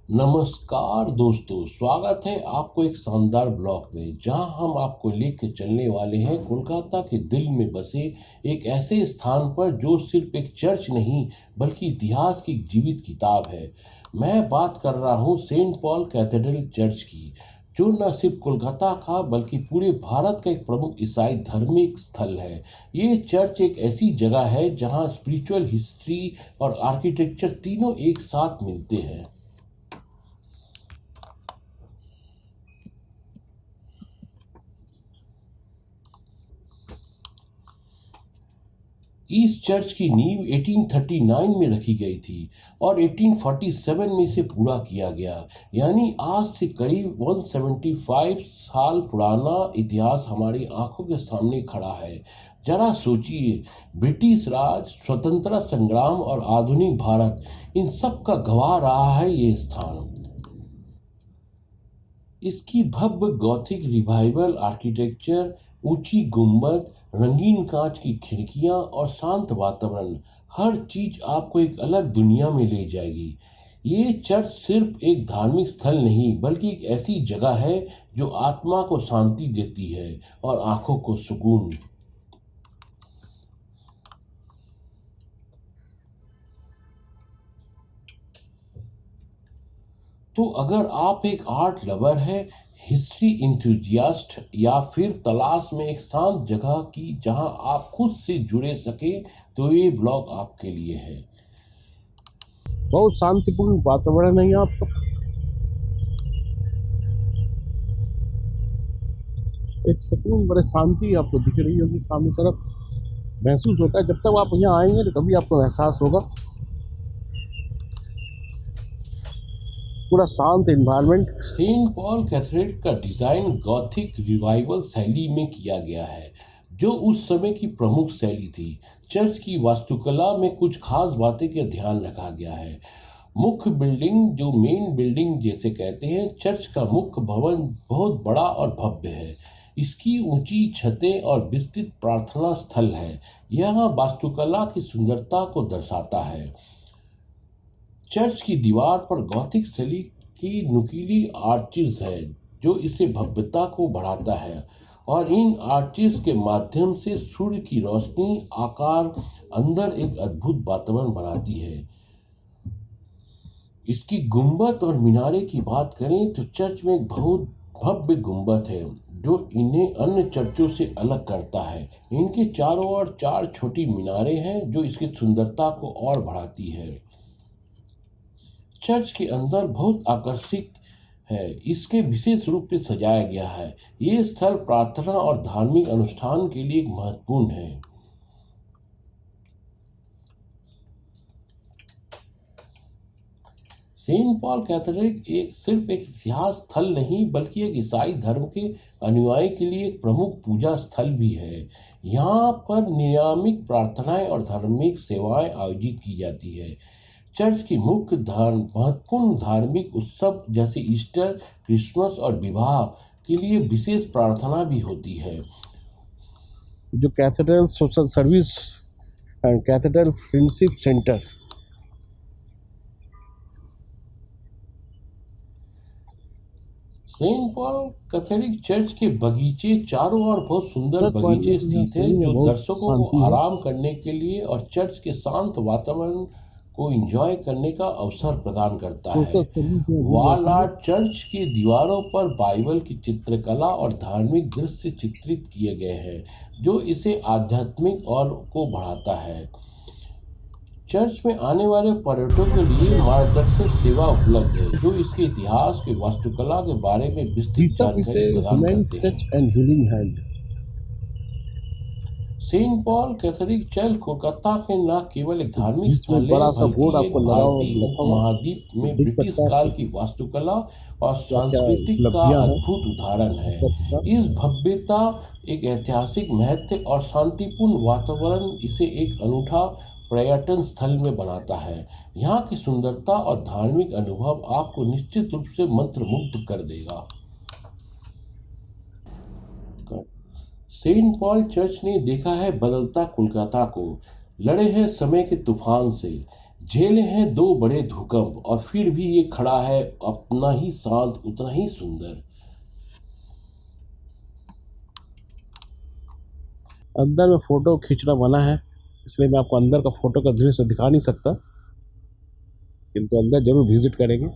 नमस्कार दोस्तों, स्वागत है आपको एक शानदार ब्लॉग में जहां हम आपको लेकर चलने वाले हैं कोलकाता के दिल में बसे एक ऐसे स्थान पर जो सिर्फ एक चर्च नहीं बल्कि इतिहास की एक जीवित किताब है। मैं बात कर रहा हूं सेंट पॉल कैथेड्रल चर्च की, जो न सिर्फ कोलकाता का बल्कि पूरे भारत का एक प्रमुख ईसाई धार्मिक स्थल है। ये चर्च एक ऐसी जगह है जहां स्पिरिचुअल हिस्ट्री और आर्किटेक्चर तीनों एक साथ मिलते हैं। इस चर्च की नींव 1839 में रखी गई थी और 1847 में इसे पूरा किया गया। यानी आज से करीब 175 साल पुराना इतिहास हमारी आंखों के सामने खड़ा है। जरा सोचिए, ब्रिटिश राज, स्वतंत्रता संग्राम और आधुनिक भारत, इन सब का गवाह रहा है ये स्थान। इसकी भव्य गॉथिक रिवाइवल आर्किटेक्चर, ऊंची गुंबद, रंगीन कांच की खिड़कियां और शांत वातावरण, हर चीज आपको एक अलग दुनिया में ले जाएगी। ये चर्च सिर्फ एक धार्मिक स्थल नहीं बल्कि एक ऐसी जगह है जो आत्मा को शांति देती है और आंखों को सुकून। तो अगर आप एक आर्ट लवर है, हिस्ट्री इंथुजियास्ट या फिर तलाश में एक शांत जगह की जहां आप खुद से जुड़े सके, तो ये ब्लॉग आपके लिए है। बहुत शांतिपूर्ण वातावरण है यहाँ पर। एक सुकून बड़े शांति आपको दिख रही होगी सामने तरफ, महसूस होता है। जब तक आप यहाँ आएंगे तो तभी आपको एहसास होगा। पूरा शांत एनवायरनमेंट। सेंट पॉल कैथेड्रल का डिजाइन गॉथिक रिवाइवल शैली में किया गया है, जो उस समय की प्रमुख शैली थी। चर्च की वास्तुकला में कुछ खास बातें का ध्यान रखा गया है। मुख्य बिल्डिंग, जो मेन बिल्डिंग जैसे कहते हैं, चर्च का मुख्य भवन बहुत बड़ा और भव्य है। इसकी ऊंची छतें और विस्तृत प्रार्थना स्थल है। यह वास्तुकला की सुंदरता को दर्शाता है। चर्च की दीवार पर गॉथिक शैली की नुकीली आर्चिज है, जो इसे भव्यता को बढ़ाता है और इन आर्चिज के माध्यम से सूर्य की रोशनी आकार अंदर एक अद्भुत वातावरण बनाती है। इसकी गुंबद और मीनारे की बात करें तो चर्च में एक बहुत भव्य गुंबद है जो इन्हें अन्य चर्चों से अलग करता है। इनके चारों ओर चार छोटी मीनारें हैं जो इसकी सुंदरता को और बढ़ाती है। चर्च के अंदर बहुत आकर्षक है, इसके विशेष रूप से सजाया गया है। ये स्थल प्रार्थना और धार्मिक अनुष्ठान के लिए महत्वपूर्ण है। सेंट पॉल कैथेड्रल सिर्फ एक इतिहास स्थल नहीं बल्कि एक ईसाई धर्म के अनुयायी के लिए एक प्रमुख पूजा स्थल भी है। यहाँ पर नियमित प्रार्थनाएं और धार्मिक सेवाएं आयोजित की जाती है। चर्च की मुख्य महत्वपूर्ण धार्मिक उत्सव जैसे ईस्टर, क्रिसमस और विवाह के लिए विशेष प्रार्थना भी होती है। जो cathedral social service and cathedral friendship centre, Saint Paul Catholic church के बगीचे चारों ओर बहुत सुंदर बगीचे स्थित हैं जो बहुत दर्शकों को शांति है। आराम करने के लिए और चर्च के शांत वातावरण को एंजॉय करने का अवसर प्रदान करता है। सोशल सर्विस में भी वॉल जाती है। आर्ट, चर्च की दीवारों पर बाइबल की चित्रकला और धार्मिक दृश्य चित्रित किए गए हैं, जो इसे आध्यात्मिक और को बढ़ाता है। चर्च में आने वाले पर्यटकों के लिए मार्गदर्शक सेवा उपलब्ध है, जो इसके इतिहास के वास्तुकला के बारे में विस्तृत बिशप इज जानकारी ए प्रदान ह्यूमन करते टच हैं। And healing hand. Saint Paul Catholic church Kolkata के न केवल एक धार्मिक बीच में स्थल है बड़ा सा बोर्ड बल्कि एक आपको भारतीय रखा हुआ उपमहाद्वीप में दिख ब्रिटिश सकता काल है की वास्तुकला और क्या क्या संस्कृति का उपलब्धियां हैं अद्भुत उदाहरण है। चर्च का। इस भव्यता, एक ऐतिहासिक महत्व और शांतिपूर्ण वातावरण इसे एक अनूठा पर्यटन स्थल में बनाता है। यहाँ की सुंदरता और धार्मिक अनुभव आपको निश्चित रूप से मंत्रमुग्ध कर देगा। सेंट पॉल चर्च ने देखा है बदलता कोलकाता को, लड़े हैं समय के तूफान से, झेले हैं दो बड़े भूकंप और फिर भी ये खड़ा है उतना ही शांत, उतना ही सुंदर। अंदर में फ़ोटो खींचना मना है, इसलिए मैं आपको अंदर का फ़ोटो का दृश्य दिखा नहीं सकता, किंतु अंदर ज़रूर विज़िट करेंगे।